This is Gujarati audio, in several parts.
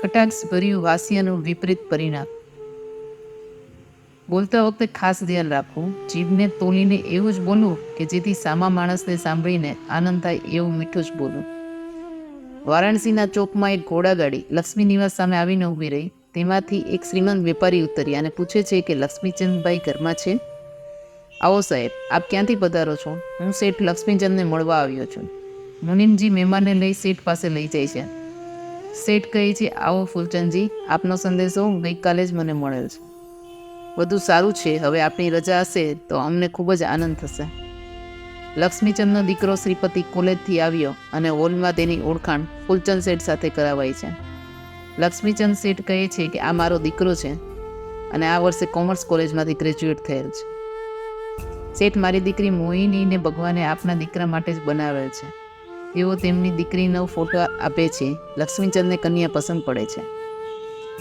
કટાક્ષભર્યું હાસ્યનું વિપરીત પરિણામ. બોલતા વખતે ખાસ ધ્યાન રાખવું, જીભને તોલીને એવું જ બોલવું કે જેથી સામા માણસને સાંભળીને આનંદ થાય એવું મીઠું જ બોલવું. વારાણસીના ચોકમાં એક ઘોડાગાડી લક્ષ્મી નિવાસ સામે આવીને ઊભી રહી. તેમાંથી એક શ્રીમંત વેપારી ઉતર્યા અને પૂછે છે કે લક્ષ્મીચંદભાઈ ઘરમાં છે? આવો સાહેબ, આપ ક્યાંથી પધારો છો? હું શેઠ લક્ષ્મીચંદને મળવા આવ્યો છું. મુનિમજી મહેમાનને લઈ શેઠ પાસે લઈ જાય છે. શેઠ કહે છે, આવો ફૂલચંદજી, આપનો સંદેશો ગઈકાલે જ મને મળેલ છે. બધું સારું છે. હવે આપની રજા હશે તો અમને ખૂબ જ આનંદ થશે. લક્ષ્મીચંદનો દીકરો શ્રીપતિ કોલેજથી આવ્યો અને હોલમાં તેની ઓળખાણ ફૂલચંદ શેઠ સાથે કરાવાઈ છે. લક્ષ્મીચંદ શેઠ કહે છે કે આ મારો દીકરો છે અને આ વર્ષે કોમર્સ કોલેજમાંથી ગ્રેજ્યુએટ થયેલ છે. શેઠ, મારી દીકરી મોહિનીને ભગવાને આપના દીકરા માટે જ બનાવેલ છે. તેઓ તેમની દીકરીનો ફોટો આપે છે. લક્ષ્મીચંદને કન્યા પસંદ પડે છે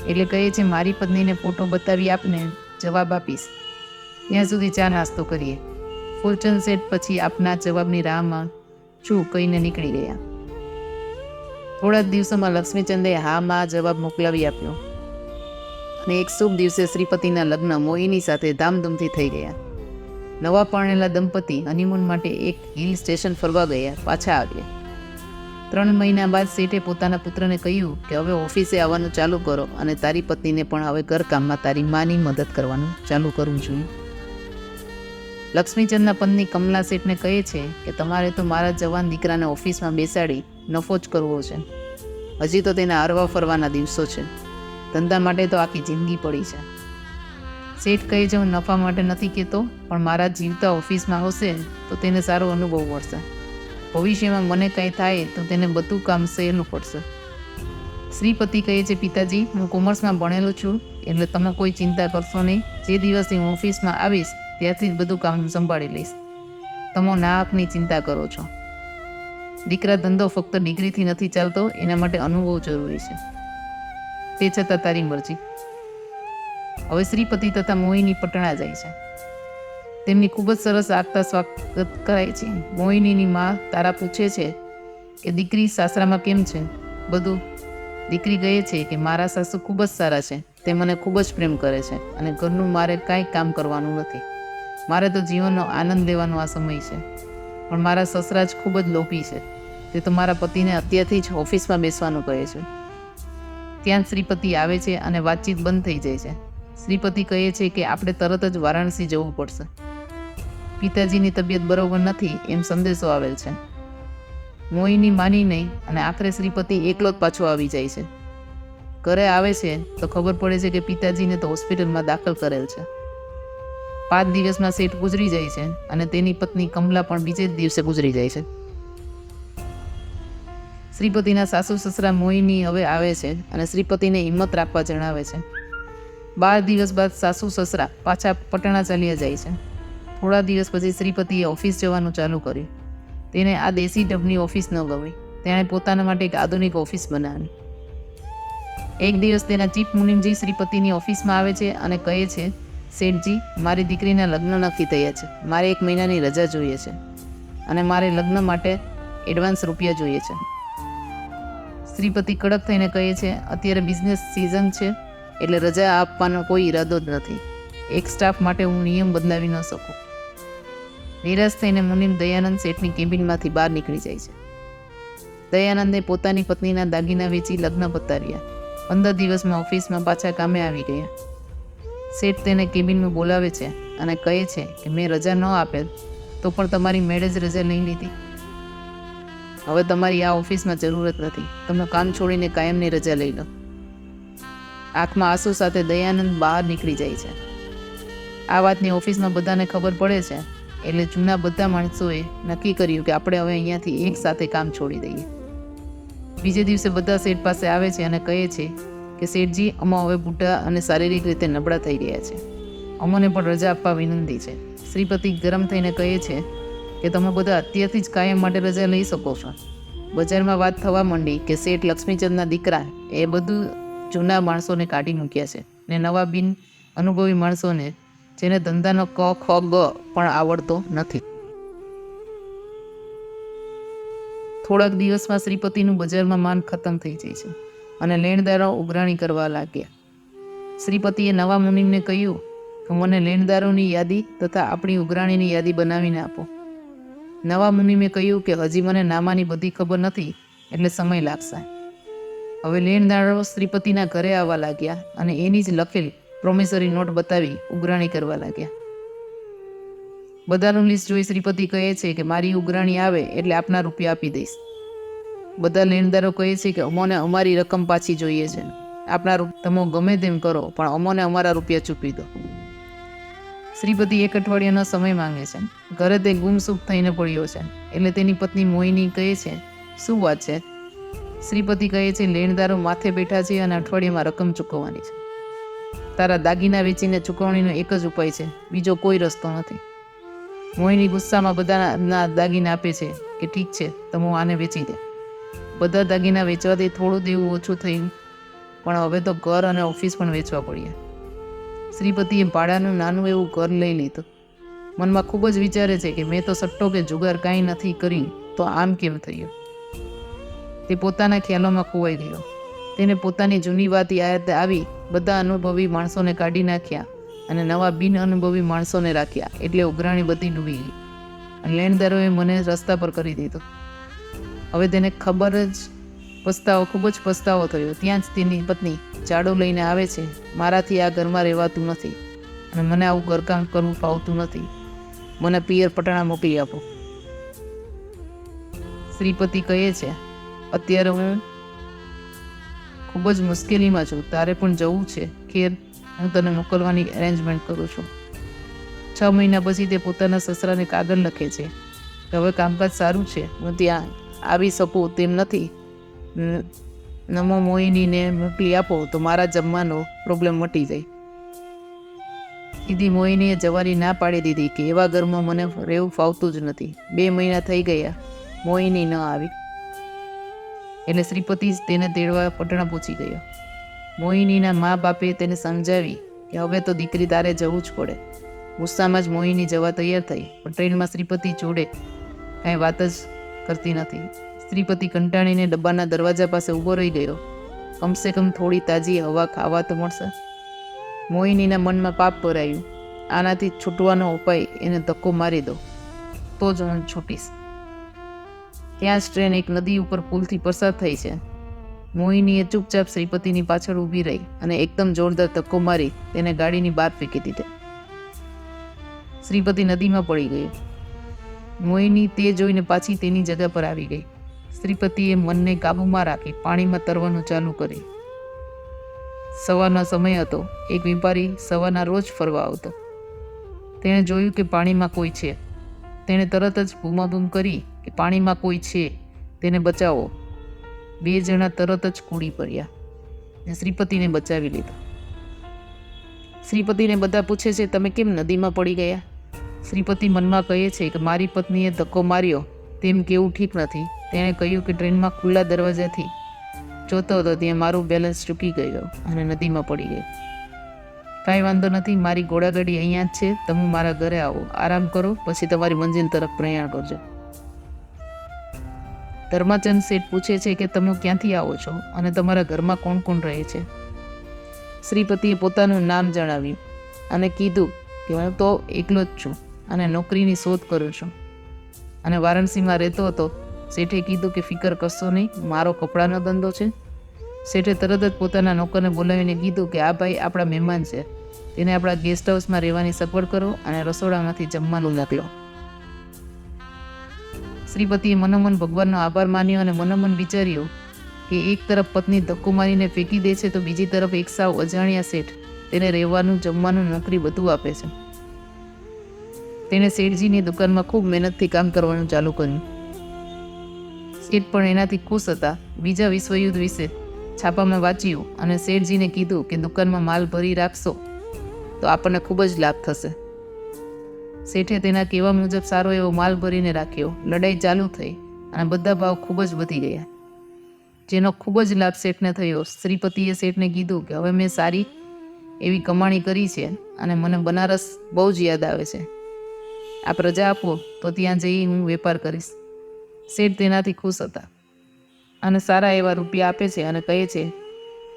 એટલે કહે છે, મારી પત્નીને ફોટો બતાવી આપને જવાબ આપીશ. ત્યાં સુધી ચા નાસ્તો કરીએ. ફૂલચંદ શેઠ પછી આપના જવાબની રાહમાં છું કહીને નીકળી ગયા. થોડા જ દિવસોમાં લક્ષ્મીચંદે હા માં જવાબ મોકલાવી આપ્યો અને એક શુભ દિવસે શ્રીપતિના લગ્ન મોહિની સાથે ધામધૂમથી થઈ ગયા. નવા પરણેલા દંપતી હનીમૂન માટે એક હિલ સ્ટેશન ફરવા ગયા. પાછા આવ્યા. 3 મહિના બાદ શેઠે પોતાના પુત્રને કહ્યું કે હવે ઓફિસે આવવાનું ચાલુ કરો અને તારી પત્નીને પણ હવે ઘરકામમાં તારી માની મદદ કરવાનું ચાલુ કરવું જોઈએ. લક્ષ્મીચંદના પત્ની કમલા શેઠને કહે છે કે તમારે તો મારા જવાન દીકરાને ઓફિસમાં બેસાડી નફો જ કરવો છે. હજી તો તેના હરવા ફરવાના દિવસો છે. ધંધા માટે તો આખી જિંદગી પડી છે. શેઠ કહે છે, હું નફા માટે નથી કહેતો, પણ મારા જીવતા ઓફિસમાં હશે તો તેને સારો અનુભવ મળશે. ભવિષ્યમાં મને કંઈ થાય તો તેને બધું કામ સહેલું પડશે. શ્રીપતિ કહે છે, પિતાજી, હું કોમર્સમાં ભણેલો છું એટલે તમે કોઈ ચિંતા કરશો નહીં. જે દિવસથી હું ઓફિસમાં આવીશ ત્યારથી જ બધું કામ સંભાળી લઈશ. તમે નાહકની ચિંતા કરો છો. દીકરા, ધંધો ફક્ત ડિગ્રીથી નથી ચાલતો, એના માટે અનુભવ જરૂરી છે. તે છતાં તારી મરજી. હવે શ્રીપતિ તથા મોહિની પટણા જાય છે. તેમની ખૂબ જ સરસ આગતા સ્વાગત કરાય છે. મોહિનીની માં તારા પૂછે છે કે દીકરી, સાસરામાં કેમ છે બધું? દીકરી કહે છે કે મારા સાસુ ખૂબ જ સારા છે. તે મને ખૂબ જ પ્રેમ કરે છે અને ઘરનું મારે કાંઈ કામ કરવાનું નથી. મારે તો જીવનનો આનંદ લેવાનો આ સમય છે. પણ મારા સસરા જ ખૂબ જ લોભી છે. તે તો મારા પતિને અત્યારથી જ ઓફિસમાં બેસવાનું કહે છે. ત્યાં શ્રીપતિ આવે છે અને વાતચીત બંધ થઈ જાય છે. શ્રીપતિ કહે છે કે આપણે તરત જ વારાણસી જવું પડશે. પિતાજીની તબિયત બરોબર નથી એમ સંદેશો આવેલ છે. મોહિની માની નહીં અને આખરે શ્રીપતિ એકલો જ પાછો આવી જાય છે. ઘરે આવે છે તો ખબર પડે છે કે પિતાજીને તો હોસ્પિટલમાં દાખલ કરેલ છે. 5 દિવસમાં શેઠ ગુજરી જાય છે અને તેની પત્ની કમલા પણ બીજે જ દિવસે ગુજરી જાય છે. શ્રીપતિના સાસુ સસરા મોહિની હવે આવે છે અને શ્રીપતિને હિંમત રાખવા જણાવે છે. 12 દિવસ બાદ સાસુ સસરા પાછા પટણા ચાલ્યા જાય છે. થોડા દિવસ પછી શ્રીપતિએ ઓફિસ જવાનું ચાલુ કર્યું. તેને આ દેશી ઢબની ઓફિસ ન ગમી. તેણે પોતાના માટે એક આધુનિક ઓફિસ બનાવી. એક દિવસ તેના ચીફ મુનિમજી શ્રીપતિની ઓફિસમાં આવે છે અને કહે છે, શેઠજી, મારી દીકરીના લગ્ન નક્કી થયા છે. મારે 1 મહિનાની રજા જોઈએ છે અને મારે લગ્ન માટે એડવાન્સ રૂપિયા જોઈએ છે. શ્રીપતિ કડક થઈને કહે છે, અત્યારે બિઝનેસ સિઝન છે એટલે રજા આપવાનો કોઈ ઈરાદો જ નથી. એક સ્ટાફ માટે હું નિયમ બદલાવી ન શકું. નિરાશ થઈને મુનિમ દયાનંદ શેઠની કેબિનમાંથી બહાર નીકળી જાય છે. દયાનંદે પોતાની પત્નીના દાગીના વેચી લગ્ન પતાવ્યા. 15 દિવસમાં ઓફિસમાં પાછા કામે આવી ગયા. શેઠ તેને કેબિનમાં બોલાવે છે અને કહે છે કે મેં રજા ન આપેલ તો પણ તમારી મેળે જ રજા લઈ લીધી. હવે તમારી આ ઓફિસમાં જરૂરત નથી. તમે કામ છોડીને કાયમની રજા લઈ લો. આંખમાં આંસુ સાથે દયાનંદ બહાર નીકળી જાય છે. આ વાતની ઓફિસમાં બધાને ખબર પડે છે એટલે જૂના બધા માણસોએ નક્કી કર્યું કે આપણે હવે અહીંયાથી એક સાથે કામ છોડી દઈએ. બીજે દિવસે બધા શેઠ પાસે આવે છે અને કહે છે કે શેઠજી, અમે હવે બુઢા અને શારીરિક રીતે નબળા થઈ ગયા છે. અમને પણ રજા આપવા વિનંતી છે. શ્રીપતિ ગરમ થઈને કહે છે કે તમે બધા અત્યારથી જ કાયમ માટે રજા લઈ શકો છો. બજારમાં વાત થવા માંડી કે શેઠ લક્ષ્મીચંદના દીકરા એ બધું જૂના માણસોને કાઢી મૂક્યા છે ને નવા બિન અનુભવી માણસોને, જેને ધંધાનો ક ખ ગ પણ આવડતો નથી. થોડાક દિવસમાં શ્રીપતિનું બજારમાં માન ખતમ થઈ જાય છે. અને લેણદારો ઉઘરાણી કરવા લાગ્યા. શ્રીપતિએ નવા મુનિમને કહ્યું કે મને લેણદારોની યાદી તથા આપણી ઉઘરાણીની યાદી બનાવીને આપો. નવા મુનિમે કહ્યું કે હજી મને નામાની બધી ખબર નથી, એટલે સમય લાગશે. હવે લેણદારો શ્રીપતિના ઘરે આવવા લાગ્યા અને એની જ લખેલી પ્રોમિસરી નોટ બતાવી ઉઘરાણી કરવા લાગ્યા. બધાનું લિસ્ટ જોઈ શ્રીપતિ કહે છે કે મારી ઉઘરાણી આવે એટલે આપના રૂપિયા આપી દઈશ. બધા લેણદારો કહે છે કે અમોને અમારી રકમ પાછી જોઈએ છે. આપના તમે ગમે તેમ કરો પણ અમોને અમારા રૂપિયા ચૂકવી દો. શ્રીપતિ 1 અઠવાડિયાનો સમય માંગે છે. ઘરે તે ગુમસુમ થઈને પડ્યો છે. એટલે તેની પત્ની મોહિની કહે છે, શું વાત છે? શ્રીપતિ કહે છે, લેણદારો માથે બેઠા છે અને અઠવાડિયામાં રકમ ચૂકવવાની છે. તારા દાગીના વેચીને ચૂકવણીનો એક જ ઉપાય છે, બીજો કોઈ રસ્તો નથી. મોહિની ગુસ્સામાં બધાના દાગીના આપે છે કે ઠીક છે, તમે આને વેચી દે. બધા દાગીના વેચવાથી થોડું દેવું ઓછું થયું, પણ હવે તો ઘર અને ઓફિસ પણ વેચવા પડ્યા. શ્રીપતિએ ભાડાનું નાનું એવું ઘર લઈ લીધું. મનમાં ખૂબ જ વિચારે છે કે મેં તો સટ્ટો કે જુગાર કાંઈ નથી કરી તો આમ કેમ થયું. તે પોતાના ખ્યાલોમાં ખોવાઈ ગયો. તેને પોતાની જૂની વાત યાદ આવી. બધા અનુભવી માણસોને કાઢી નાખ્યા અને નવા બિન અનુભવી માણસોને રાખ્યા, એટલે ઉઘરાણી બધી ડૂબી ગઈ અને લેણદારોએ મને રસ્તા પર કરી દીધો. હવે તેને ખૂબ જ પસ્તાવો થયો. ત્યાં જ તેની પત્ની ચાડો લઈને આવે છે, મારાથી આ ઘરમાં રહેવાતું નથી અને મને આવું ઘરકામ કરવું ફાવતું નથી, મને પિયર પટાણા મોકલી આપો. શ્રીપતિ કહે છે, અત્યારે હું ખૂબ જ મુશ્કેલીમાં છું, તારે પણ જવું છે ખેર, હું તને મોકલવાની અરેન્જમેન્ટ કરું છું. 6 મહિના પછી તે પોતાના સસરાને કાગળ લખે છે કે હવે કામકાજ સારું છે, હું ત્યાં આવી શકું તેમ નથી, નમો મોહિનીને મોકલી આપો તો મારા જમવાનો પ્રોબ્લેમ મટી જાય. સીધી મોહિનીએ જવાની ના પાડી દીધી કે એવા ઘરમાં મને રહેવું ફાવતું જ નથી. 2 મહિના થઈ ગયા, મોહિની ન આવી એટલે શ્રીપતિ તેને તેડવા પટણા પહોંચી ગયો. મોહિનીના મા બાપે તેને સમજાવી કે હવે તો દીકરી તારે જવું જ પડે. ગુસ્સામાં જ મોહિની જવા તૈયાર થઈ, પણ ટ્રેનમાં શ્રીપતિ જોડે કાંઈ વાત જ કરતી નથી. શ્રીપતિ કંટાળીને ડબ્બાના દરવાજા પાસે ઊભો રહી ગયો. કમસે કમ થોડી તાજી હવા ખાવા તો મળશે. મોહિનીના મનમાં પાપ ભરાયું, આનાથી છૂટવાનો ઉપાય એને ધક્કો મારી દો તો જ હું છૂટીશ. ત્યાં જ ટ્રેન એક નદી ઉપર પુલથી પસાર થઈ છે. મોહિનીએ ચૂપચાપ શ્રીપતિની પાછળ ઊભી રહી અને એકદમ જોરદાર ધક્કો મારી તેને ગાડીની બહાર ફેંકી દીધો. શ્રીપતિ નદીમાં પડી ગયો. મોહિની તે જોઈને પાછી તેની જગ્યા પર આવી ગઈ. શ્રીપતિએ મનને કાબૂમાં રાખી પાણીમાં તરવાનું ચાલુ કરી. સવારનો સમય હતો. એક વેપારી સવારના રોજ ફરવા આવતો. તેણે જોયું કે પાણીમાં કોઈ છે. તેણે તરત જ બૂમાબૂમ કરી કે પાણીમાં કોઈ છે, તેને બચાવો. 2 જણા તરત જ કૂડી પડ્યા અને શ્રીપતિને બચાવી લીધો. શ્રીપતિને બધા પૂછે છે, તમે કેમ નદીમાં પડી ગયા? શ્રીપતિ મનમાં કહે છે કે મારી પત્નીએ ધક્કો માર્યો તેમ કેવું ઠીક નથી. તેણે કહ્યું કે ટ્રેનમાં ખુલ્લા દરવાજાથી જોતો હતો ત્યાં મારું બેલેન્સ ચૂકી ગયો અને નદીમાં પડી ગયો. કાંઈ વાંધો નથી, મારી ઘોડાગાડી અહીંયા જ છે, તમે મારા ઘરે આવો, આરામ કરો, પછી તમારી મંજિલ તરફ પ્રયાણ કરજો. ધર્માચંદ શેઠ પૂછે છે કે તમે ક્યાંથી આવો છો અને તમારા ઘરમાં કોણ કોણ રહે છે? શ્રીપતિએ પોતાનું નામ જણાવ્યું અને કીધું કે હું તો એકલો જ છું અને નોકરીની શોધ કરું છું અને વારાણસીમાં રહેતો હતો. શેઠે કીધું કે ફિકર કરશો નહીં, મારો કપડાનો ધંધો છે. શેઠે તરત જ પોતાના નોકરને બોલાવીને કીધું કે આ ભાઈ આપણા મહેમાન છે, તેને આપણા ગેસ્ટ હાઉસમાં રહેવાની સગવડ કરો અને રસોડામાંથી જમવાનું મોકલો. શ્રીપતિએ મનોમન ભગવાનનો આભાર માન્યો અને મનોમન વિચાર્યું કે એક તરફ પત્ની ધક્કો મારીને ફેંકી દે છે તો બીજી તરફ એક સાવ અજાણ્યા શેઠ તેને રહેવાનું, જમવાનું, નોકરી બધું આપે છે. તેણે શેઠજીની દુકાનમાં ખૂબ મહેનતથી કામ કરવાનું ચાલુ કર્યું. શેઠ પણ એનાથી ખુશ હતા. બીજા વિશ્વયુદ્ધ વિશે છાપામાં વાંચ્યું અને શેઠજીને કીધું કે દુકાનમાં માલ ભરી રાખશો તો આપણને ખૂબ જ લાભ થશે. શેઠે તેના કહેવા મુજબ સારો એવો માલ ભરીને રાખ્યો. લડાઈ ચાલુ થઈ અને બધા ભાવ ખૂબ જ વધી ગયા, જેનો ખૂબ જ લાભ શેઠને થયો. શ્રીપતિએ શેઠને કીધું કે હવે મેં સારી એવી કમાણી કરી છે અને મને બનારસ બહુ જ યાદ આવે છે, આપ રજા આપો તો ત્યાં જઈ હું વેપાર કરીશ. શેઠ તેનાથી ખુશ હતા અને સારા એવા રૂપિયા આપે છે અને કહે છે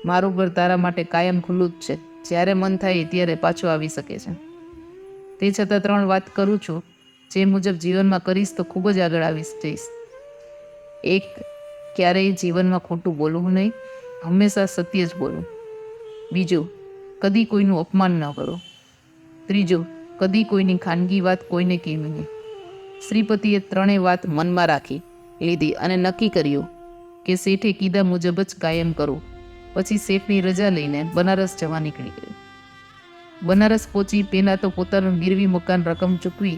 મારું ઘર તારા માટે કાયમ ખુલ્લું જ છે, જ્યારે મન થાય ત્યારે પાછો આવી શકે છે. તે છતાં 3 વાત કરું છું, જે મુજબ જીવનમાં કરીશ તો ખૂબ જ આગળ આવી જઈશ. 1. ક્યારેય જીવનમાં ખોટું બોલવું નહીં, હંમેશા સત્ય જ બોલવું. 2. કદી કોઈનું અપમાન ન કરો. 3. કદી કોઈની ખાનગી વાત કોઈને કહેવી નહીં. શ્રીપતિએ 3 વાત મનમાં રાખી લીધી અને નક્કી કર્યું કે શેઠે કીધા મુજબ જ કાયમ કરવું. પછી શેઠની રજા લઈને બનારસ જવા નીકળી ગયો. બનારસ પહોંચી પહેલાં તો પોતાનું ગીરવી મકાન રકમ ચૂકવી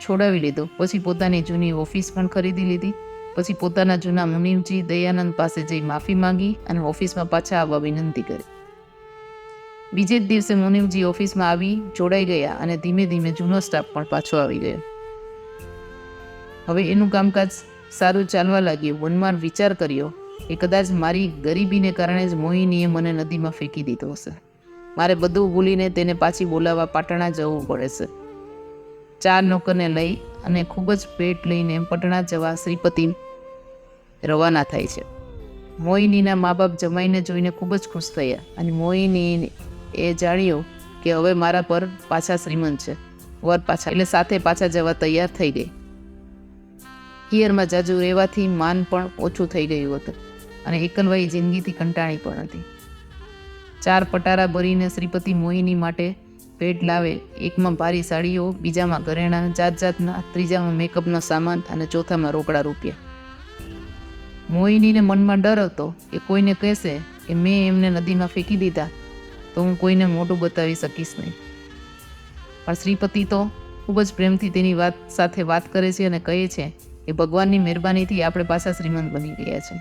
છોડાવી લીધો. પછી પોતાની જૂની ઓફિસ પણ ખરીદી લીધી. પછી પોતાના જૂના મુનિમજી દયાનંદ પાસે જઈ માફી માંગી અને ઓફિસમાં પાછા આવવા વિનંતી કરી. બીજે જ દિવસે મુનિમજી ઓફિસમાં આવી જોડાઈ ગયા અને ધીમે ધીમે જૂનો સ્ટાફ પણ પાછો આવી ગયો. હવે એનું કામકાજ સારું ચાલવા લાગ્યું. મનમાં વિચાર કર્યો કે કદાચ મારી ગરીબીને કારણે જ મોહિનીએ મને નદીમાં ફેંકી દીધો હશે. મારે બધું ભૂલીને તેને પાછી બોલાવવા પાટણા જવું પડે છે. 4 નોકરને લઈ અને ખૂબ જ પેટ લઈને પટણા જવા શ્રીપતિ રવાના થાય છે. મોહિનીના મા બાપ જમાઈને જોઈને ખૂબ જ ખુશ થયા અને મોહિની એ જાણ્યું કે હવે મારા પર પાછા શ્રીમંત છે, વર પાછા, એટલે સાથે પાછા જવા તૈયાર થઈ ગઈ. પિયરમાં જાજુ રહેવાથી માન પણ ઓછું થઈ ગયું હતું અને એકલવાઈ જિંદગીથી કંટાળી પણ હતી. 4 પટારા ભરીને શ્રીપતિ મોહિની માટે ભેટ લાવે. એકમાં ભારી સાડીઓ, બીજામાં ઘરેણાં જાત જાતના, ત્રીજામાં મેકઅપનો સામાન અને ચોથામાં રોકડા રૂપિયા. મોહિનીને મનમાં ડર હતો કે કોઈને કહેશે કે મેં એમને નદીમાં ફેંકી દીધા તો હું કોઈને મોઢું બતાવી શકીશ નહીં. પણ શ્રીપતિ તો ખૂબ જ પ્રેમથી તેની સાથે વાત કરે છે અને કહે છે કે ભગવાનની મહેરબાનીથી આપણે પાછા શ્રીમંત બની ગયા છે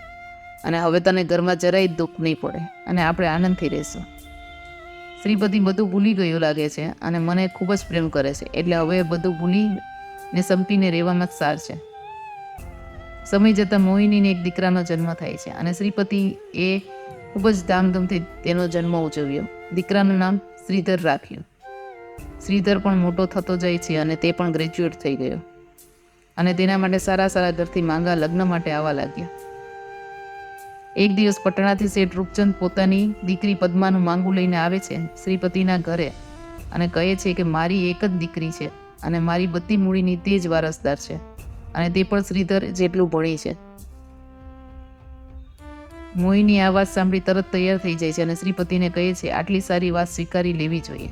અને હવે તને ઘરમાં જરાય દુઃખ નહીં પડે અને આપણે આનંદથી રહેશું. શ્રીપતિ બધું ભૂલી ગયું લાગે છે અને મને ખૂબ જ પ્રેમ કરે છે, એટલે હવે બધું ભૂલીને સંપીને રહેવામાં જ સાર છે. સમય જતાં મોહિનીને એક દીકરાનો જન્મ થાય છે અને શ્રીપતિ એ ખૂબ જ ધામધૂમથી તેનો જન્મ ઉજવ્યો. દીકરાનું નામ શ્રીધર રાખ્યું. શ્રીધર પણ મોટો થતો જાય છે અને તે પણ ગ્રેજ્યુએટ થઈ ગયો અને તેના માટે સારા સારા ઘરથી માંગા લગ્ન માટે આવવા લાગ્યા. એક દિવસ પટણાથી શેઠ રૂપચંદ પોતાની દીકરી પદ્માનું માંગુ લઈને આવે છે શ્રીપતિના ઘરે અને કહે છે કે મારી એક જ દીકરી છે અને મારી બધી મૂડીની તે જ વારસદાર છે અને તે પણ શ્રીધર જેટલું ભણી છે. મોહિની આ વાત સાંભળી તરત તૈયાર થઈ જાય છે અને શ્રીપતિને કહે છે આટલી સારી વાત સ્વીકારી લેવી જોઈએ.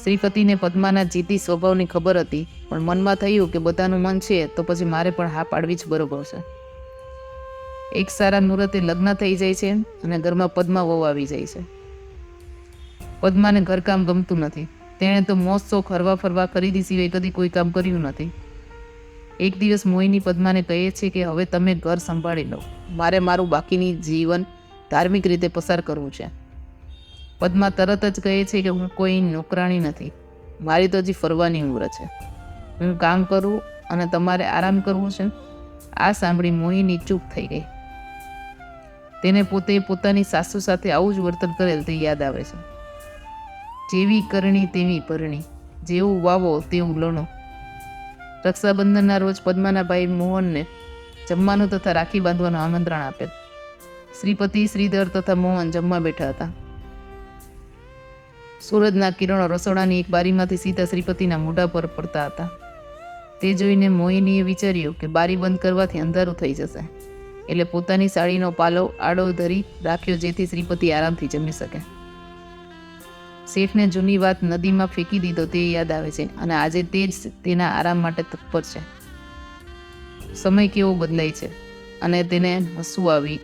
શ્રીપતિને પદ્માના જીતી સ્વભાવની ખબર હતી, પણ મનમાં થયું કે બધાનું મન છે તો પછી મારે પણ હા પાડવી જ બરોબર છે. એક સારા મુહૂર્તે લગ્ન થઈ જાય છે અને ઘરમાં પદ્મા વહુ આવી જાય છે. પદ્માને ઘરકામ ગમતું નથી. તેણે તો મોજ શોખ હરવા ફરવા ખરીદી સિવાય કદી કોઈ કામ કર્યું નથી. એક દિવસ મોહિની પદ્માને કહે છે કે હવે તમે ઘર સંભાળી લો, મારે મારું બાકીની જીવન ધાર્મિક રીતે પસાર કરવું છે. પદ્મા તરત જ કહે છે કે હું કોઈ નોકરાણી નથી, મારી તો હજી ફરવાની ઉંમર છે, હું કામ કરું અને તમારે આરામ કરવું છે. આ સાંભળી મોહિની ચૂપ થઈ ગઈ. તેને પોતે પોતાની સાસુ સાથે આવું જ વર્તન કરેલ તે યાદ આવે છે. જેવી કરણી તેવી પરણી, જેવું વાવો તેવું લણો. રક્ષાબંધનના રોજ પદ્માના ભાઈ મોહનને જમવાનું તથા રાખી બાંધવાનું આમંત્રણ આપેલ. શ્રીપતિ, શ્રીધર તથા મોહન જમવા બેઠા હતા. સૂરજના કિરણો રસોડાની એક બારીમાંથી સીધા શ્રીપતિના મોઢા પર પડતા હતા. તે જોઈને મોહિનીએ વિચાર્યું કે બારી બંધ કરવાથી અંધારું થઈ જશે, એટલે પોતાની સાડીનો પાલો આડો ધરી રાખ્યો જેથી શ્રીપતિ આરામથી જમી શકે. શેઠને જૂની વાત નદીમાં ફેંકી દીધો તે યાદ આવે છે અને આજે તે જ તેના આરામ માટે તત્પર છે. સમય કેવો બદલાય છે અને તેને હસવું આવી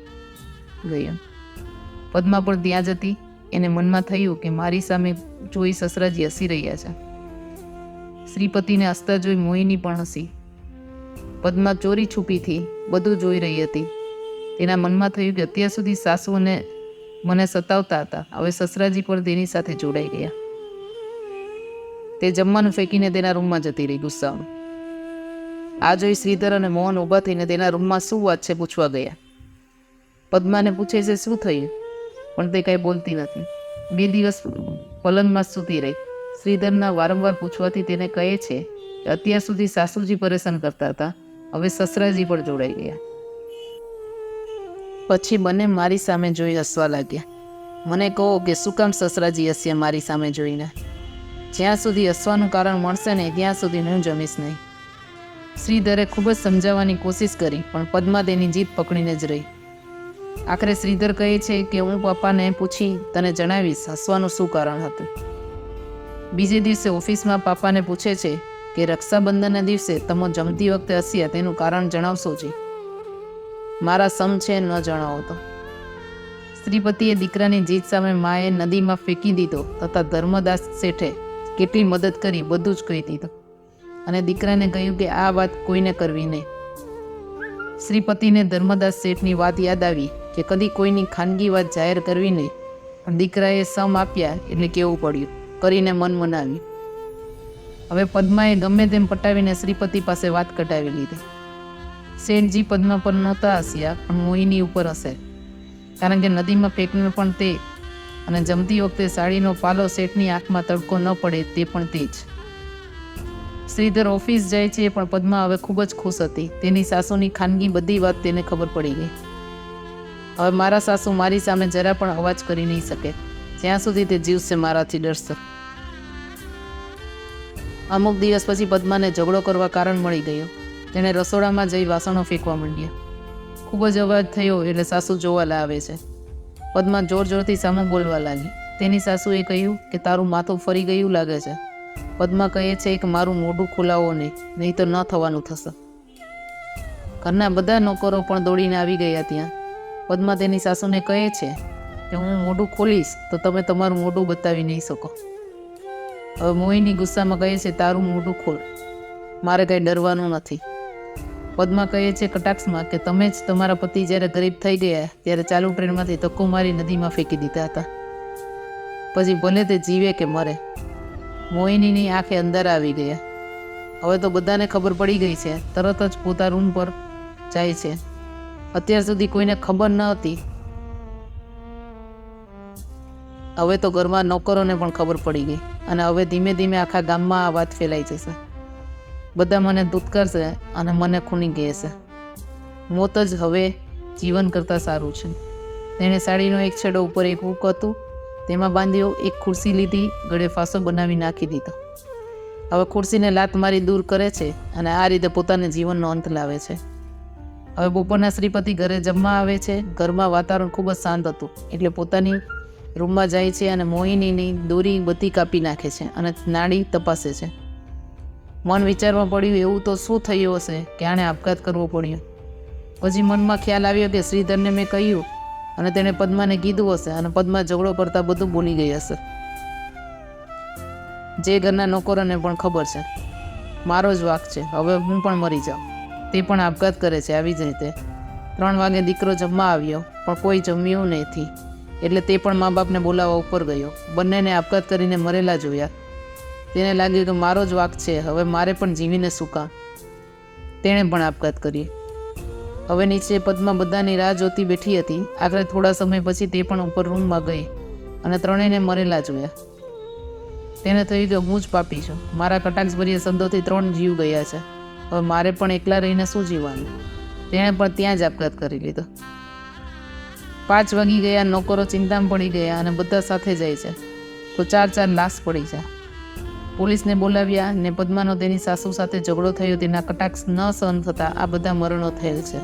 ગયું. પદ્મા પણ ત્યાં જ હતી. એને મનમાં થયું કે મારી સામે જોઈ સસરાજી હસી રહ્યા છે. શ્રીપતિને હસતા જોઈ મોહિની પણ હસી. પદ્મા ચોરી છુપીથી બધું જોઈ રહી હતી. તેના મનમાં થયું કે અત્યાર સુધી સાસુને મને સતાવતા હતા, હવે સસરાજી પણ તેની સાથે જોડાઈ ગયા. તે જમવાનું ફેંકીને તેના રૂમમાં જતી રહી ગુસ્સામાં. આ જોઈ શ્રીધર અને મોહન ઊભા થઈને તેના રૂમમાં શું વાત છે પૂછવા ગયા. પદ્માને પૂછે છે શું થયું, પણ તે કાંઈ બોલતી નથી. 2 દિવસ પલંગમાં સૂતી રહી. શ્રીધરના વારંવાર પૂછવાથી તેને કહે છે કે અત્યાર સુધી સાસુજી પરેશાન કરતા હતા, હવે સસરાજી પણ જોડાઈ ગયા. પછી બંને મારી સામે જોઈ હસવા લાગ્યા. મને કહો કે શું કામ સસરાજી હસ્યા મારી સામે જોઈને? જ્યાં સુધી હસવાનું કારણ મળશે ને ત્યાં સુધી હું જમીશ નહીં. શ્રીધરે ખૂબ જ સમજાવવાની કોશિશ કરી, પણ પદ્મા તેની જીદ પકડીને જ રહી. આખરે શ્રીધર કહે છે કે હું પપ્પાને પૂછી તને જણાવીશ હસવાનું શું કારણ હતું. બીજે દિવસે ઓફિસમાં પાપાને પૂછે છે કે રક્ષાબંધનના દિવસે તમે જમતી વખતે હસ્યા તેનું કારણ જણાવશો જી? મારા સમ છે ન જણાવો તો. શ્રીપતિએ દીકરાની જીદ સામે માએ નદીમાં ફેંકી દીધો તથા ધર્મદાસ શેઠે કેટલી મદદ કરી બધું જ કહી દીધું અને દીકરાને કહ્યું કે આ વાત કોઈને કરવી નહીં. શ્રીપતિને ધર્મદાસ શેઠની વાત યાદ આવી કે કદી કોઈની ખાનગી વાત જાહેર કરવી નહીં, પણ દીકરાએ સમ આપ્યા એટલે કેવું પડ્યું, કરીને મન મનાવ્યું. હવે પદ્માએ ગમે તેમ પટાવીને શ્રીપતિ પાસે વાત કટાવી લીધી. શેઠજી પદ્મા પર નહોતા હસ્યા, પણ મોહિની ઉપર હશે, કારણ કે નદીમાં ફેંકનાર પણ તે અને જમતી વખતે સાડીનો પાલો શેઠની આંખમાં તડકો ન પડે તે પણ તે જ. શ્રીધર ઓફિસ જાય છે, પણ પદ્મા હવે ખૂબ જ ખુશ હતી. તેની સાસુની ખાનગી બધી વાત તેને ખબર પડી ગઈ. હવે મારા સાસુ મારી સામે જરા પણ અવાજ કરી નહીં શકે, જ્યાં સુધી તે જીવશે મારાથી ડરશે. અમુક દિવસ પછી પદ્માને ઝઘડો કરવા કારણ મળી ગયો. તેણે રસોડામાં જઈ વાસણો ફેંકવા માંડ્યા. ખૂબ જ અવાજ થયો એટલે સાસુ જોવા લાવે છે. પદ્મા જોર જોરથી સામું બોલવા લાગી. તેની સાસુએ કહ્યું કે તારું માથું ફરી ગયું લાગે છે. પદ્મા કહે છે કે મારું મોઢું ખોલાવો નહીં તો ન થવાનું થશે. ઘરના બધા નોકરો પણ દોડીને આવી ગયા ત્યાં. પદ્મા તેની સાસુને કહે છે કે હું મોઢું ખોલીશ તો તમે તમારું મોઢું બતાવી નહીં શકો. હવે મોહિની ગુસ્સામાં કહે છે તારું મોઢું ખોલ, મારે કંઈ ડરવાનું નથી. પદ્મા કહે છે કટાક્ષમાં કે તમે જ તમારા પતિ જ્યારે ગરીબ થઈ ગયા ત્યારે ચાલુ ટ્રેનમાંથી ધક્કો મારી નદીમાં ફેંકી દીધા હતા, પછી ભલે તે જીવે કે મરે. મોહિનીની આંખે અંદર આવી ગયા. હવે તો બધાને ખબર પડી ગઈ છે. તરત જ પોતા રૂમ પર જાય છે. અત્યાર સુધી કોઈને ખબર ન હતી, હવે તો ઘરમાં નોકરોને પણ ખબર પડી ગઈ અને હવે ધીમે ધીમે આખા ગામમાં આ વાત ફેલાઈ જશે. બધા મને ધૂતકારશે અને મને ખૂની કહેશે. મોત જ હવે જીવન કરતાં સારું છે. તેણે સાડીનો એક છેડો ઉપર એક હૂક હતું તેમાં બાંધ્યો, એક ખુરશી લીધી, ગળે ફાંસો બનાવી નાખી દીધો. હવે ખુરશીને લાત મારી દૂર કરે છે અને આ રીતે પોતાને જીવનનો અંત લાવે છે. હવે બપોરના શ્રીપતિ ઘરે જમવા આવે છે. ઘરમાં વાતાવરણ ખૂબ જ શાંત હતું એટલે પોતાની રૂમમાં જાય છે અને મોહિનીની દોરી બધી કાપી નાખે છે અને નાડી તપાસે છે. મન વિચારવા પડ્યું એવું તો શું થયું હશે કે આણે આપઘાત કરવો પડ્યો. પછી મનમાં ખ્યાલ આવ્યો કે શ્રીધરને મેં કહ્યું અને તેણે પદ્માને કીધું હશે અને પદ્મા ઝઘડો કરતાં બધું બોલી ગઈ હશે. જે ઘરના નોકરોને પણ ખબર છે મારો જ વાંક છે, હવે હું પણ મરી જાઉં. તે પણ આપઘાત કરે છે આવી જ રીતે. 3 વાગે દીકરો જમવા આવ્યો પણ કોઈ જમ્યું નથી એટલે તે પણ મા બાપને બોલાવવા ઉપર ગયો. બંનેને આપઘાત કરીને મરેલા જોયા. તેને લાગ્યું કે મારો જ વાંક છે, હવે મારે પણ જીવીને શું કામ. તેણે પણ આપઘાત કર્યો. હવે નીચે પદ્મા બધાની રાહ જોતી બેઠી હતી. આખરે થોડા સમય પછી તે પણ ઉપર રૂમમાં ગઈ અને ત્રણેયને મરેલા જોયા. તેને થયું કે હું જ પાપી છું. મારા કટાક્ષભર્યા શબ્દોથી 3 જીવ ગયા છે. હવે મારે પણ એકલા રહીને શું જીવવાનું. તેણે પણ ત્યાં જ આપઘાત કરી લીધો. 5 વાગી ગયા. નોકરો ચિંતામાં પડી ગયા અને બધા સાથે જાય છે તો 4 લાશ પડી છે. પોલીસને બોલાવ્યા ને પદ્માનો તેની સાસુ સાથે ઝઘડો થયો તેના કટાક્ષ ન સહન થતા આ બધા મરણો થયેલ છે.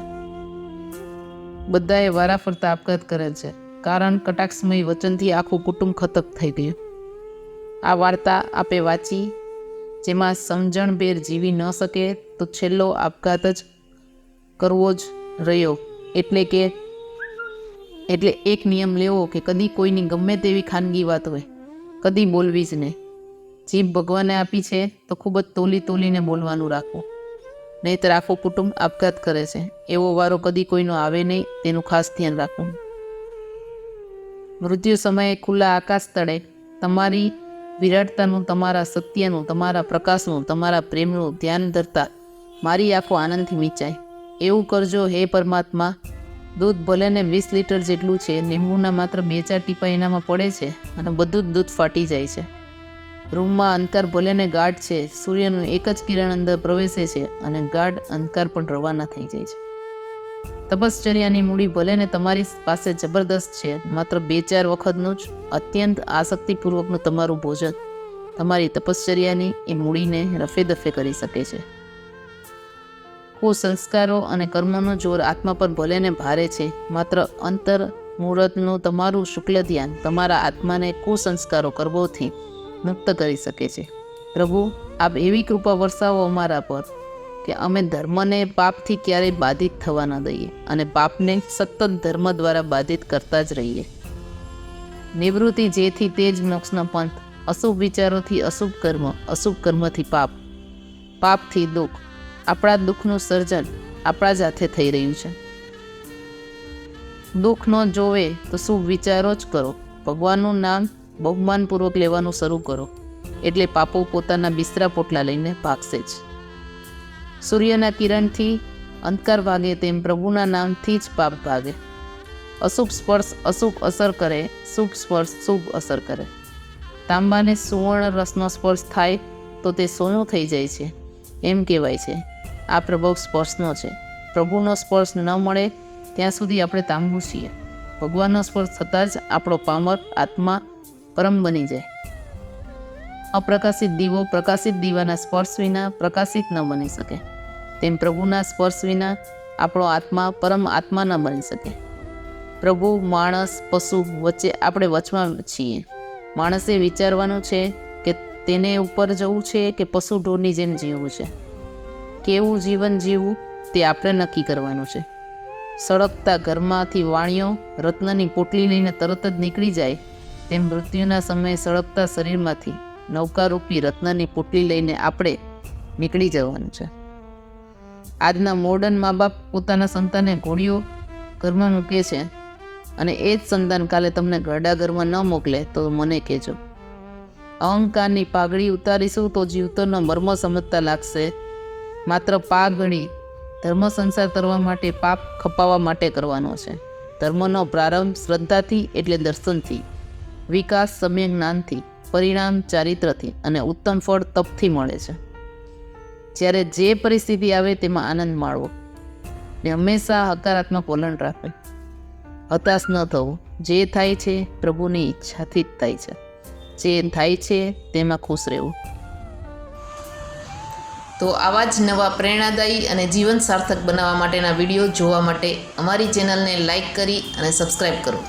બધાએ વારા ફરતા આપઘાત કરેલ છે, કારણ કટાક્ષમય વચનથી આખું કુટુંબ ખતમ થઈ ગયું. આ વાર્તા આપે વાંચી જેમાં સમજણભેર જીવી ન શકે તો છેલ્લો આપઘાત જ કરવો જ રહ્યો. એટલે એક નિયમ લેવો કે કદી કોઈની ગમે તેવી ખાનગી વાત હોય કદી બોલવી જ નહીં. જીભ ભગવાને આપી છે તો ખૂબ જ તોલીને બોલવાનું રાખવું, નહીંતર આખું કુટુંબ આપઘાત કરે છે. એવો વારો કદી કોઈનો આવે નહીં, તેનું ખાસ ધ્યાન રાખવું. મૃત્યુ સમયે ખુલ્લા આકાશ તળે તમારી વિરાટતાનું, તમારા સત્યનું, તમારા પ્રકાશનું, તમારા પ્રેમનું ધ્યાન ધરતા મારી આંખો આનંદથી મીચાય. એવું કરજો હે પરમાત્મા. દૂધ ભલે ને 20 લીટર જેટલું છે, લીંબુના માત્ર 2-4 ટીપા એનામાં પડે છે અને બધું જ દૂધ ફાટી જાય છે. રૂમમાં અંધકાર ભલે ને ગાઢ છે, સૂર્યનું એક જ કિરણ અંદર પ્રવેશે છે અને ગાઢ અંધકાર પણ રવાના થઈ જાય છે. તપશ્ચર્યાની મૂડી ભલે ને તમારી પાસે જબરદસ્ત છે, માત્ર 2-4 વખતનું જ અત્યંત આસક્તિપૂર્વકનું તમારું ભોજન તમારી તપશ્ચર્યાની એ મૂડીને રફે દફે કરી શકે છે. કુસંસ્કારો અને કર્મનું જોર આત્મા પર ભલે ને ભારે છે, માત્ર અંતર મુહૂર્તનું તમારું શુક્લ ધ્યાન તમારા આત્માને કુસંસ્કારો કર્મોથી મુક્ત કરી શકે છે. પ્રભુ, આપ એવી કૃપા વરસાવો અમારા પર કે અમે ધર્મને પાપથી ક્યારેય બાધિત થવા ન દઈએ અને પાપને સતત ધર્મ દ્વારા બાધિત કરતા જ રહીએ. નિવૃત્તિ જેથી તે જ મોક્ષનો પંથ, અશુભ વિચારોથી અશુભ કર્મ, અશુભ કર્મથી પાપ, પાપથી દુઃખ. આપણા દુઃખનું સર્જન આપણા જ હાથે થઈ રહ્યું છે. દુઃખ ન જોવે તો શુભ વિચારો જ કરો. ભગવાનનું નામ બહુમાનપૂર્વક લેવાનું શરૂ કરો, એટલે પાપો પોતાના બિસ્તરા પોટલા લઈને ભાગશે જ. સૂર્યના કિરણથી અંધકાર ભાગે તેમ પ્રભુના નામથી જ પાપ ભાગે. અશુભ સ્પર્શ અશુભ અસર કરે, શુભ સ્પર્શ શુભ અસર કરે. તાંબાને સુવર્ણ રસનો સ્પર્શ થાય તો તે સોનું થઈ જાય છે, એમ કહેવાય છે. આ પ્રભાવ સ્પર્શનો છે. પ્રભુનો સ્પર્શ ન મળે ત્યાં સુધી આપણે તાંબુ છીએ. ભગવાનનો સ્પર્શ થતાં જ આપણો પામર આત્મા પરમ બની જાય. અપ્રકાશિત દીવો પ્રકાશિત દીવાના સ્પર્શ વિના પ્રકાશિત ન બની શકે, તેમ પ્રભુના સ્પર્શ વિના આપણો આત્મા પરમ આત્મા ન બની શકે. પ્રભુ, માણસ, પશુ વચ્ચે આપણે વચમાં છીએ. માણસે વિચારવાનું છે કે તેને ઉપર જવું છે કે પશુ ઢોરની જેમ જીવવું છે. કેવું જીવન જીવવું તે આપણે નક્કી કરવાનું છે. સળગતા ઘરમાંથી વાણિયો રત્નની પોટલી લઈને તરત જ નીકળી જાય, તેમ મૃત્યુના સમયે સળગતા શરીરમાંથી નૌકારૂપી રત્નની પોટલી લઈને આપણે નીકળી જવાનું છે. આજના મોડર્ન મા બાપ પોતાના સંતાનને ઘોડીઓ ઘરમાં મૂકે છે અને એ જ સંતાન કાલે તમને ઘરડા ઘરમાં ન મોકલે તો મને કહેજો. અહંકારની પાઘડી ઉતારીશું તો જીવતરનો મર્મ સમજતા લાગશે. માત્ર પાઘડી ધર્મ સંસાર કરવા માટે, પાપ ખપાવવા માટે કરવાનો છે. ધર્મનો પ્રારંભ શ્રદ્ધાથી એટલે દર્શનથી, વિકાસ સમ્યક જ્ઞાનથી, પરિણામ ચારિત્રથી અને ઉત્તમ ફળ તપથી મળે છે. જ્યારે જે પરિસ્થિતિ આવે તેમાં આનંદ માણવો ને હંમેશા હકારાત્મક વલણ રાખવું. હતાશ ન થવું. જે થાય છે પ્રભુની ઈચ્છાથી જ થાય છે. જે થાય છે તેમાં ખુશ રહેવું. તો આવા જ નવા પ્રેરણાદાયી અને જીવન સાર્થક બનાવવા માટેના વિડીયો જોવા માટે અમારી ચેનલને લાઈક કરી અને સબસ્ક્રાઈબ કરો.